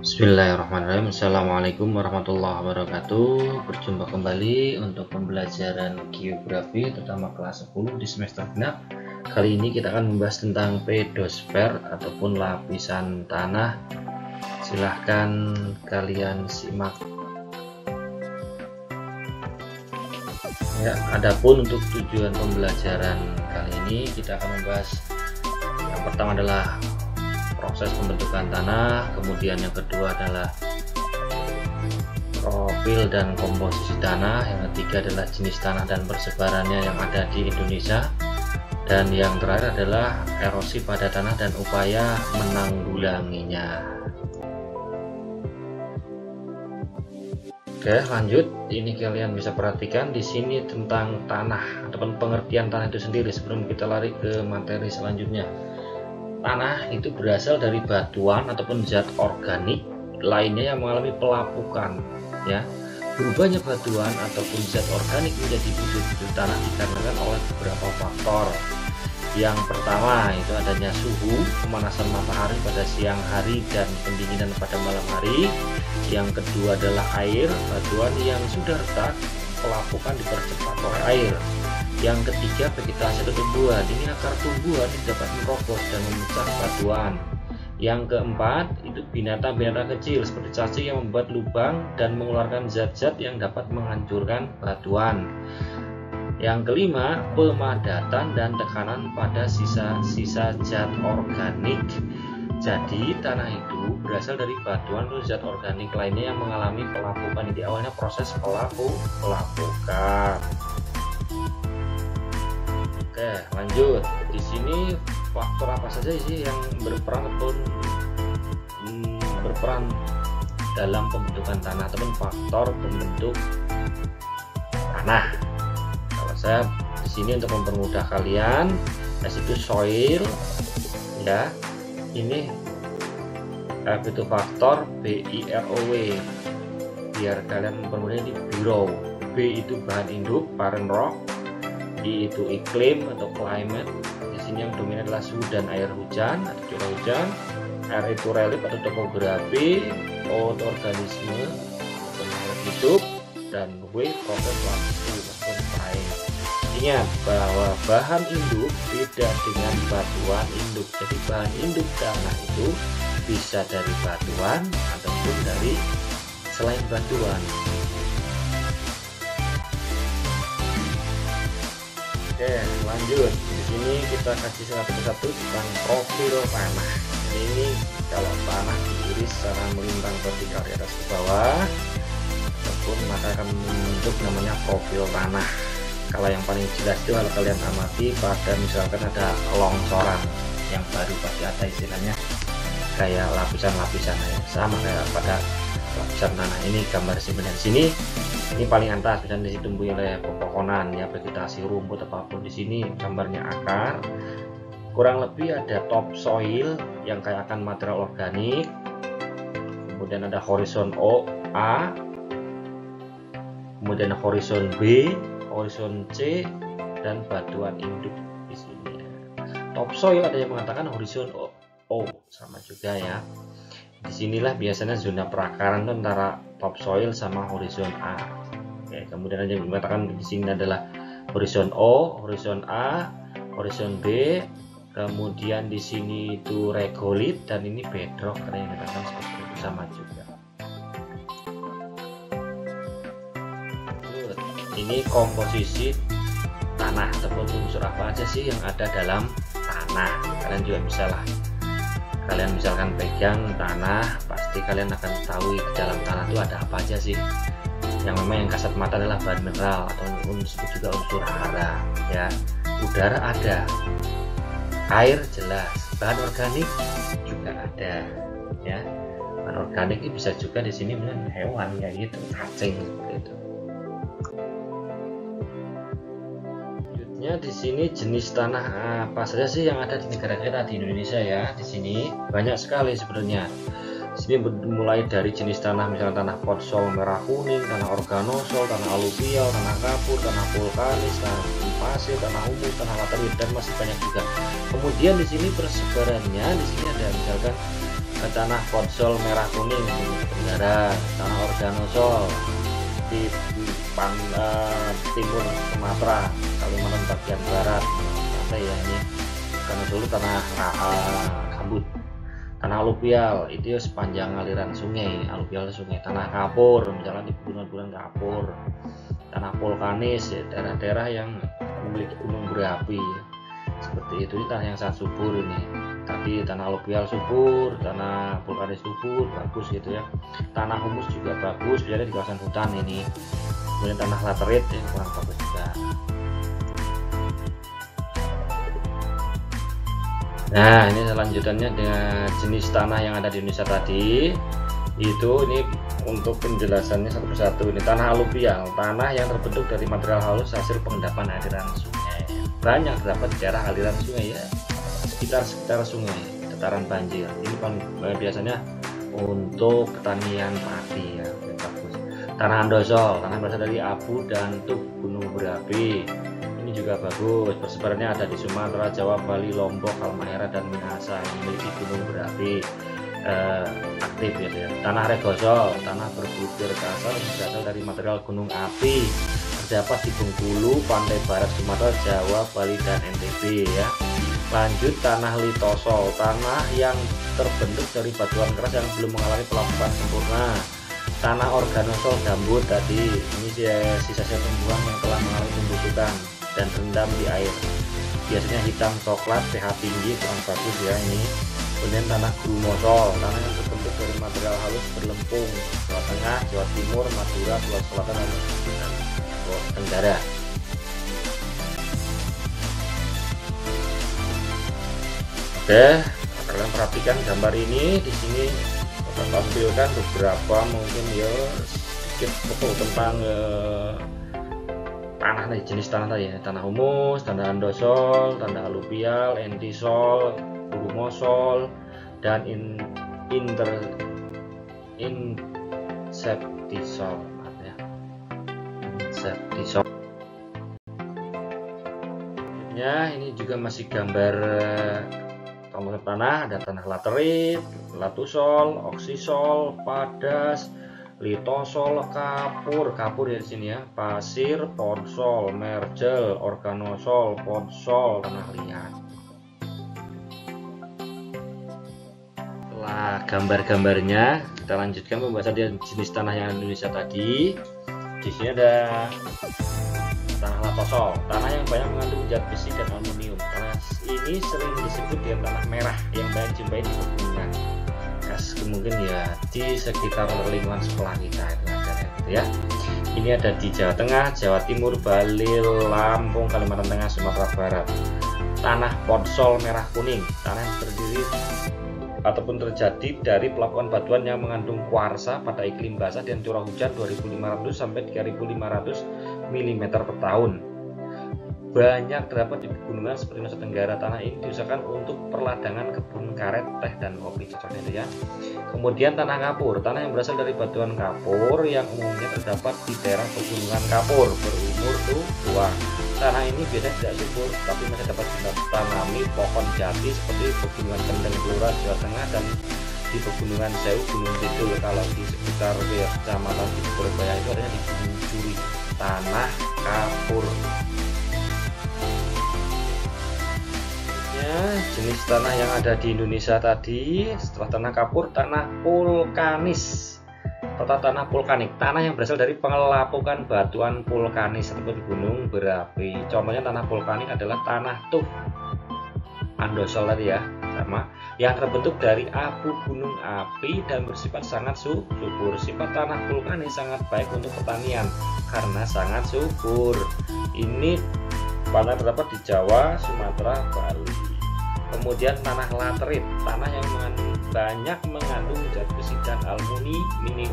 Bismillahirrahmanirrahim. Assalamualaikum warahmatullahi wabarakatuh. Berjumpa kembali untuk pembelajaran geografi terutama kelas 10 di semester genap. Kali ini kita akan membahas tentang pedosfer ataupun lapisan tanah. Silahkan kalian simak. Ya, adapun untuk tujuan pembelajaran kali ini kita akan membahas yang pertama adalah proses pembentukan tanah, kemudian yang kedua adalah profil dan komposisi tanah, yang ketiga adalah jenis tanah dan persebarannya yang ada di Indonesia, dan yang terakhir adalah erosi pada tanah dan upaya menanggulanginya. Oke, lanjut. Ini kalian bisa perhatikan di sini tentang tanah ataupun pengertian tanah itu sendiri sebelum kita lari ke materi selanjutnya. Tanah itu berasal dari batuan ataupun zat organik lainnya yang mengalami pelapukan. Ya, berubahnya batuan ataupun zat organik menjadi bibit-bibit tanah dikarenakan oleh beberapa faktor. Yang pertama itu adanya suhu, pemanasan matahari pada siang hari dan pendinginan pada malam hari. Yang kedua adalah air, batuan yang sudah retak, pelapukan dipercepat oleh air. Yang ketiga vegetasi atau tumbuhan, ini akar tumbuhan dapat merobos dan memecah batuan. Yang keempat itu binatang-binatang kecil seperti cacing yang membuat lubang dan mengeluarkan zat-zat yang dapat menghancurkan batuan. Yang kelima pemadatan dan tekanan pada sisa-sisa zat organik. Jadi tanah itu berasal dari batuan atau zat organik lainnya yang mengalami pelapukan. Jadi awalnya proses pelapukan. Oke, lanjut. Di sini faktor apa saja sih yang berperan dalam pembentukan tanah ataupun faktor pembentuk tanah? Kalau saya di sini untuk mempermudah kalian, yaitu soil, ya. Ini F itu faktor, BIROW. Biar kalian mempermudah di bureau. B itu bahan induk, parent rock. I itu iklim atau climate. Di sini yang dominan adalah suhu dan air hujan atau curah hujan. R itu relief atau topografi. O itu organisme atau makhluk hidup, dan W proses waktu atau time. Ingat bahwa bahan induk beda dengan batuan induk. Jadi bahan induk tanah itu bisa dari batuan ataupun dari selain batuan. Oke, lanjut. Di sini kita kasih satu persatu tentang profil tanah. Ini kalau tanah diiris secara melintang vertikal di atas ke bawah, ataupun maka akan membentuk namanya profil tanah. Kalau yang paling jelas itu kalau kalian amati pada misalkan ada longsoran yang baru pasti ada istilahnya kayak lapisan-lapisan yang sama kayak pada lapisan tanah. Ini gambar sebenarnya sini. Ini paling atas, misalnya ditumbuhi oleh pepohonan, ya, vegetasi, rumput, apapun. Di sini gambarnya akar. Kurang lebih ada topsoil yang kayak akan material organik. Kemudian ada horizon O, A. Kemudian horizon B, horizon C, dan batuan induk di sini. Topsoil ada yang mengatakan horizon O, sama juga ya. Disinilah biasanya zona perakaran antara topsoil sama horizon A. Oke, kemudian ada yang mengatakan di sini adalah horizon O, horizon A, horizon B, kemudian di sini itu regolith dan ini bedrock, ada yang mengatakan seperti itu, sama juga. Ini komposisi tanah ataupun unsur apa aja sih yang ada dalam tanah. Kalian juga bisa lah. Kalian misalkan pegang tanah, pasti kalian akan tahu di dalam tanah itu ada apa aja sih. Yang memang yang kasat mata adalah bahan mineral atau unsur juga unsur hara, ya. Udara ada, air jelas, bahan organik juga ada, ya. Bahan organik ini bisa juga di sini dengan hewan ya gitu, cacing seperti itu. Di sini jenis tanah apa saja sih yang ada di negara kita di Indonesia ya. Di sini banyak sekali sebenarnya. Di sini mulai dari jenis tanah misalnya tanah potsol merah kuning, tanah organosol, tanah aluvial, tanah kapur, tanah vulkanis, tanah pasir, tanah humus, tanah laterit, dan masih banyak juga. Kemudian di sini persebarannya, di sini ada misalkan tanah podsol merah kuning Tenggara, tanah organosol di timur Sumatera, Kalimantan bagian barat. Pantai ya ini. Organosol tanah gambut. Tanah aluvial itu sepanjang aliran sungai, aluvial sungai. Tanah kapur, misalnya di pegunungan kapur. Tanah vulkanis, ya, daerah-daerah yang memiliki gunung berapi. Seperti itu, ini tanah yang sangat subur ini. Tadi tanah aluvial subur, tanah vulkanis subur, bagus gitu ya. Tanah humus juga bagus, biasanya di kawasan hutan ini. Kemudian tanah laterit yang kurang bagus juga. Nah, ini lanjutannya dengan jenis tanah yang ada di Indonesia tadi. Itu ini untuk penjelasannya satu persatu. Ini tanah aluvial, tanah yang terbentuk dari material halus hasil pengendapan aliran sungai. Banyak terdapat di daerah aliran sungai ya, sekitar sungai, dataran banjir. Ini biasanya untuk pertanian padi ya, bagus. Tanah andosol, tanah berasal dari abu dan tuk gunung berapi. Ini juga bagus, persebarannya ada di Sumatera, Jawa, Bali, Lombok, Halmahera, dan Minahasa yang memiliki gunung berapi aktif ya. Tanah regosol, tanah berbukir kasar yang berasal dari material gunung api, terdapat di Bengkulu, pantai barat Sumatera, Jawa, Bali, dan NTB ya. Lanjut tanah litosol, tanah yang terbentuk dari batuan keras yang belum mengalami pelapukan sempurna. Tanah organosol gambut tadi, ini sisa-sisa tumbuhan yang telah mengalami pembusukan dan rendam di air. Biasanya hitam coklat, pH tinggi, kurang bagus ya ini. Kemudian tanah grumosol, tanah yang terbentuk dari material halus berlempung, Jawa Tengah, Jawa Timur, Madura, Sulawesi Selatan, dan Tenggara. Oke, kalian perhatikan gambar ini. Di sini saya tampilkan beberapa mungkin ya sedikit foto tentang tanah nih, jenis tanah tadi ya. Tanah humus, tanah andosol, tanah aluvial, entisol, grumosol, dan inseptisol ya. Inseptisol. Ya, ini juga masih gambar komponen tanah. Ada tanah laterit, latusol, oksisol, padas, litosol, kapur ya di sini ya, pasir, podsol, mergel, organosol, podsol, tanah liat. Setelah gambar-gambarnya, kita lanjutkan pembahasan jenis tanah yang Indonesia tadi. Di sini ada tanah latosol, tanah yang banyak mengandung zat besi dan aluminium. Tanah ini sering disebut dengan tanah merah yang banyak dijumpai di pegunungan. Mungkin ya di sekitar lingkungan sekolah kita itu ada gitu ya. Ini ada di Jawa Tengah, Jawa Timur, Bali, Lampung, Kalimantan Tengah, Sumatera Barat. Tanah podsol merah kuning, tanah yang terdiri ataupun terjadi dari pelapukan batuan yang mengandung kuarsa pada iklim basah dan curah hujan 2.500 sampai 3.500 mm per tahun. Banyak terdapat di pegunungan seperti Nusa Tenggara. Tanah ini diusahakan untuk perladangan kebun karet, teh, dan kopi, cocoknya itu ya. Kemudian tanah kapur, tanah yang berasal dari batuan kapur yang umumnya terdapat di daerah pegunungan kapur berumur tua. Tanah ini biasanya tidak subur, tapi masih dapat ditanami pohon jati seperti pegunungan Kendeng, Blora, Jawa Tengah, dan di pegunungan Sewu, Gunung Kidul. Kalau di sekitar kecamatan di Surabaya itu adanya di Gunung Curi, tanah kapur. Jenis tanah yang ada di Indonesia tadi, setelah tanah kapur, tanah vulkanis atau tanah vulkanik, tanah yang berasal dari pengelapukan batuan vulkanis atau di gunung berapi. Contohnya tanah vulkanik adalah tanah tuff andosol tadi ya, sama yang terbentuk dari abu gunung api dan bersifat sangat subur. Sifat tanah vulkanis sangat baik untuk pertanian karena sangat subur. Ini tanah terdapat di Jawa, Sumatera, Bali. Kemudian tanah laterit, tanah yang banyak mengandung zat besi dan aluminium.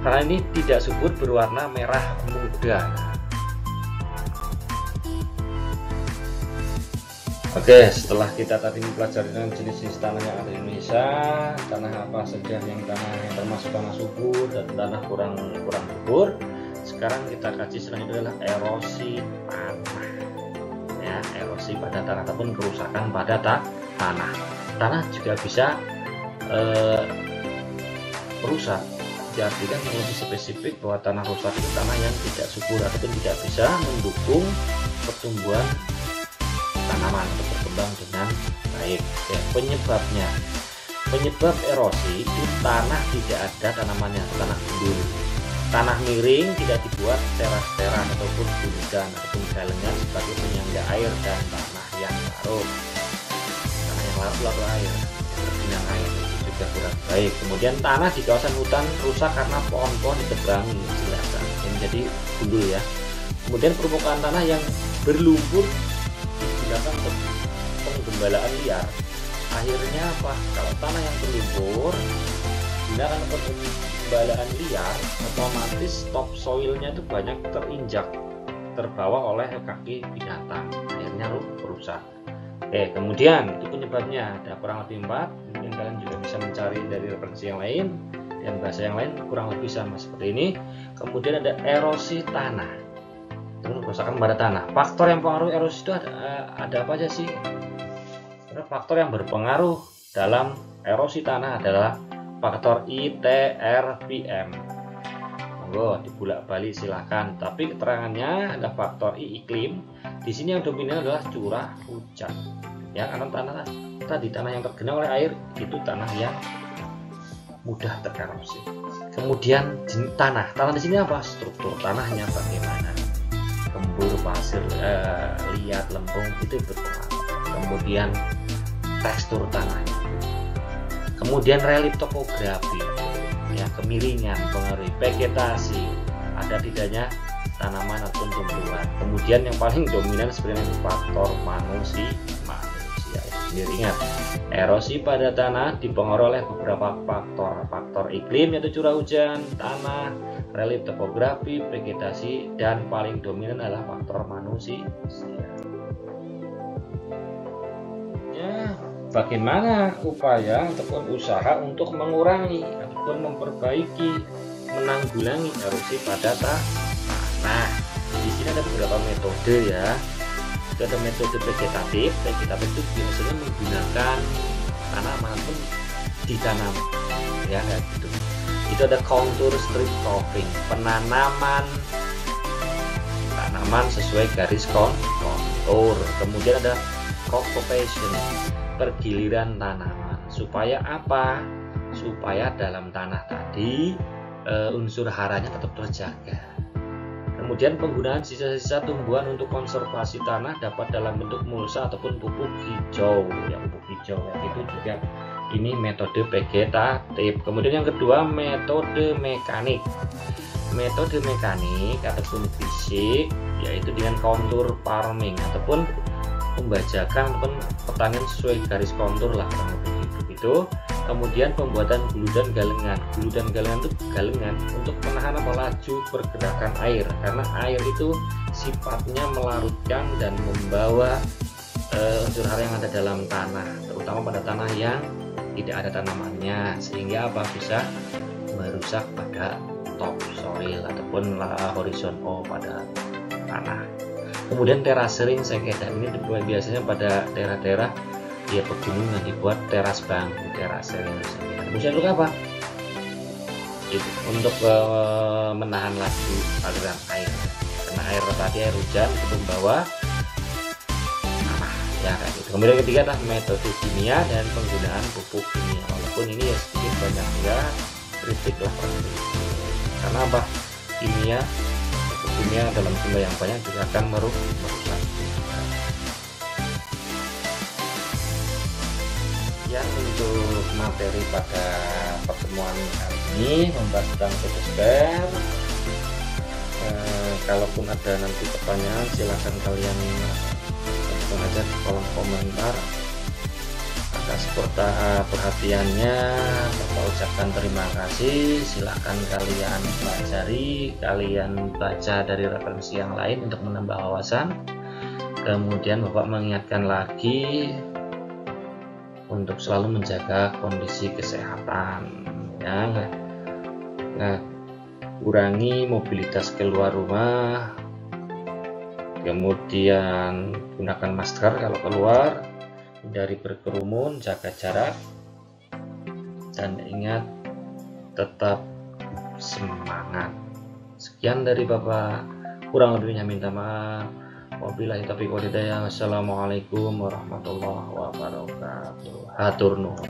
Karena ini tidak subur, berwarna merah muda. Oke, setelah kita tadi mempelajari jenis-jenis tanah yang ada di Indonesia, tanah apa saja yang termasuk tanah subur dan tanah kurang subur. Sekarang kita kaji selanjutnya adalah erosi tanah. Ya, erosi pada tanah ataupun kerusakan pada tanah. Tanah juga bisa eh, rusak, diartikan yang lebih spesifik bahwa tanah rusak itu tanah yang tidak subur ataupun tidak bisa mendukung pertumbuhan tanaman untuk berkembang dengan baik. Ya, penyebab erosi itu tanah tidak ada tanamannya, tanah gundul, tanah miring, tidak dibuat teras-teras ataupun buludan ataupun galengan sebagai penyangga air, dan tanah yang larut. Tanah yang larut atau air, tergenang air itu juga kurang baik. Kemudian tanah di kawasan hutan rusak karena pohon-pohon ditebangi, silakan yang menjadi gundul ya. Kemudian permukaan tanah yang berlumpur digunakan untuk penggembalaan liar. Akhirnya apa? Kalau tanah yang berlumpur digunakan untuk penggembalaan liar, otomatis topsoilnya itu banyak terinjak, terbawa oleh kaki binatang, akhirnya rusak. Oke, kemudian itu penyebabnya ada kurang lebih 4. Mungkin kalian juga bisa mencari dari referensi yang lain dan bahasa yang lain, kurang lebih sama seperti ini. Kemudian ada erosi tanah, terus kerusakan pada tanah. Faktor yang mempengaruhi erosi itu ada apa aja sih? Faktor yang berpengaruh dalam erosi tanah adalah faktor ITRVM. Monggo dibulak-balik silakan. Tapi keterangannya ada faktor I, iklim. Di sini yang dominan adalah curah hujan. Ya, karena tanah yang tergenang oleh air itu tanah yang mudah tererosi. Kemudian jenis tanah di sini apa? Struktur tanahnya bagaimana? Gembur, pasir, liat, lempung itu berpengaruh. Kemudian tekstur tanahnya, kemudian relief topografi, ya, kemiringan, pengaruhi vegetasi, ada tidaknya tanaman ataupun tumbuhan. Kemudian yang paling dominan sebenarnya faktor manusia itu sendiri. Ingat, erosi pada tanah dipengaruhi oleh beberapa faktor iklim, yaitu curah hujan, tanah, relief topografi, vegetasi, dan paling dominan adalah faktor manusia. Bagaimana upaya ataupun usaha untuk mengurangi ataupun memperbaiki, menanggulangi erosi pada tanah? Nah, di sini ada beberapa metode ya. Itu ada metode vegetatif. Vegetatif itu biasanya menggunakan tanaman pun ditanam, ya kayak gitu. Itu ada contour strip cropping, penanaman tanaman sesuai garis kontur. Kemudian ada crop rotation, pergiliran tanaman. Supaya apa? Supaya dalam tanah tadi unsur haranya tetap terjaga. Kemudian penggunaan sisa-sisa tumbuhan untuk konservasi tanah dapat dalam bentuk mulsa ataupun pupuk hijau. Ya, pupuk hijau ya, itu juga ini metode vegetatif. Kemudian yang kedua, metode mekanik. Metode mekanik ataupun fisik yaitu dengan contour farming ataupun pembajakan ataupun pertanian sesuai garis kontur lah, kurang lebih begitu. Kemudian pembuatan gulu dan galengan. Gulu dan galengan itu galengan untuk menahan laju pergerakan air, karena air itu sifatnya melarutkan dan membawa unsur hara yang ada dalam tanah, terutama pada tanah yang tidak ada tanamannya, sehingga apa bisa merusak pada topsoil ataupun horizon pada tanah. Kemudian terasering sengketa ini dibuat biasanya pada daerah-daerah ya pegunungan, dibuat teras bangku, terasering sengketa. Kemudian untuk apa? Untuk menahan laju aliran air, karena air tadi air hujan itu membawa tanah ya kayak gitu. Kemudian ketiga adalah metode kimia dan penggunaan pupuk kimia. Walaupun ini ya sedikit banyak ya kritik lah, karena apa? Kimia dalam jumlah yang banyak juga akan merusak. Sekian untuk materi pada pertemuan kali ini membahas tentang fotosfer. Kalaupun ada nanti pertanyaan, silakan kalian tentukan aja di kolom komentar. Atas perhatiannya Bapak ucapkan terima kasih. Silakan kalian pelajari, kalian baca dari referensi yang lain untuk menambah wawasan. Kemudian Bapak mengingatkan lagi untuk selalu menjaga kondisi kesehatan ya. Nah, kurangi mobilitas keluar rumah, kemudian gunakan masker kalau keluar, hindari berkerumun, jaga jarak, dan ingat tetap semangat. Sekian dari Bapak, kurang lebihnya minta maaf. Wabillahi taufiq wal hidayah. Wassalamualaikum warahmatullahi wabarakatuh. Hatur nuhun.